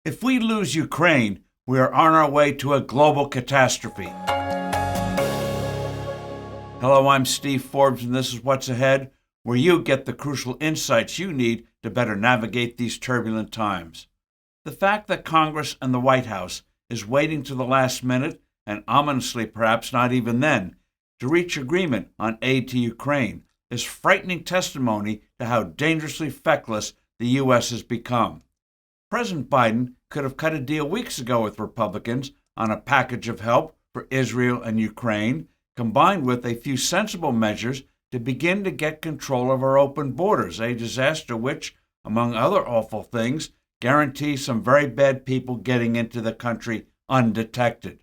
If we lose Ukraine, we are on our way to a global catastrophe. Hello, I'm Steve Forbes, and this is What's Ahead, where you get the crucial insights you need to better navigate these turbulent times. The fact that Congress and the White House is waiting to the last minute, and ominously perhaps not even then, to reach agreement on aid to Ukraine is frightening testimony to how dangerously feckless the U.S. has become. President Biden could have cut a deal weeks ago with Republicans on a package of help for Israel and Ukraine, combined with a few sensible measures to begin to get control of our open borders, a disaster which, among other awful things, guarantees some very bad people getting into the country undetected.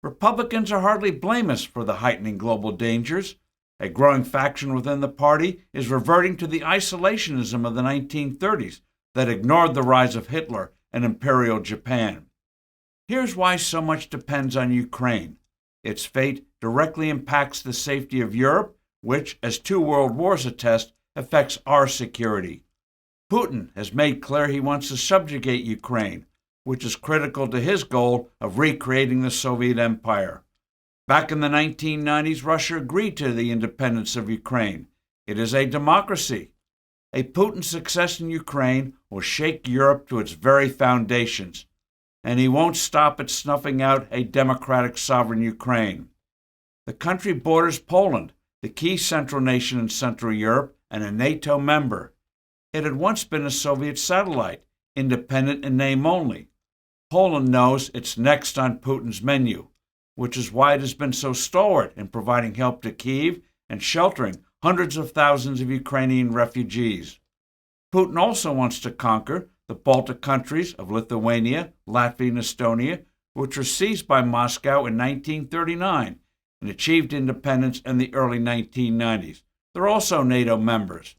Republicans are hardly blameless for the heightening global dangers. A growing faction within the party is reverting to the isolationism of the 1930s that ignored the rise of Hitler and Imperial Japan. Here's why so much depends on Ukraine. Its fate directly impacts the safety of Europe, which, as 2 world wars attest, affects our security. Putin has made clear he wants to subjugate Ukraine, which is critical to his goal of recreating the Soviet Empire. Back in the 1990s, Russia agreed to the independence of Ukraine. It is a democracy. A Putin success in Ukraine will shake Europe to its very foundations, and he won't stop at snuffing out a democratic sovereign Ukraine. The country borders Poland, the key central nation in Central Europe and a NATO member. It had once been a Soviet satellite, independent in name only. Poland knows it's next on Putin's menu, which is why it has been so stalwart in providing help to Kyiv and sheltering hundreds of thousands of Ukrainian refugees. Putin also wants to conquer the Baltic countries of Lithuania, Latvia, and Estonia, which were seized by Moscow in 1939 and achieved independence in the early 1990s. They're also NATO members.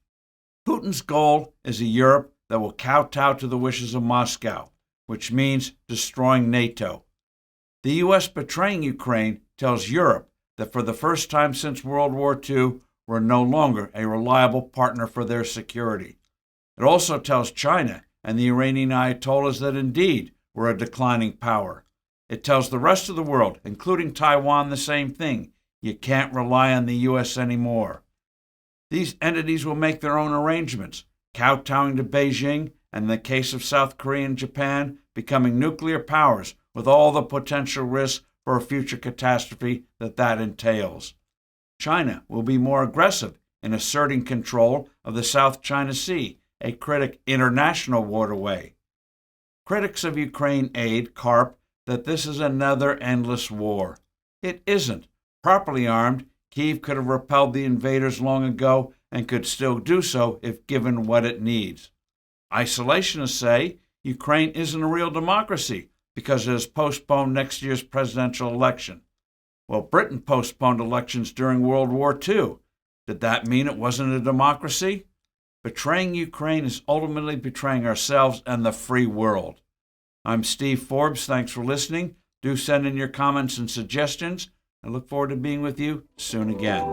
Putin's goal is a Europe that will kowtow to the wishes of Moscow, which means destroying NATO. The U.S. betraying Ukraine tells Europe that for the first time since World War II, we're no longer a reliable partner for their security. It also tells China and the Iranian Ayatollahs that indeed we're a declining power. It tells the rest of the world, including Taiwan, the same thing. You can't rely on the U.S. anymore. These entities will make their own arrangements, kowtowing to Beijing, and in the case of South Korea and Japan, becoming nuclear powers with all the potential risks for a future catastrophe that entails. China will be more aggressive in asserting control of the South China Sea, a critic international waterway. Critics of Ukraine aid carp that this is another endless war. It isn't. Properly armed, Kyiv could have repelled the invaders long ago and could still do so if given what it needs. Isolationists say Ukraine isn't a real democracy because it has postponed next year's presidential election. Well, Britain postponed elections during World War II. Did that mean it wasn't a democracy? Betraying Ukraine is ultimately betraying ourselves and the free world. I'm Steve Forbes. Thanks for listening. Do send in your comments and suggestions. I look forward to being with you soon again.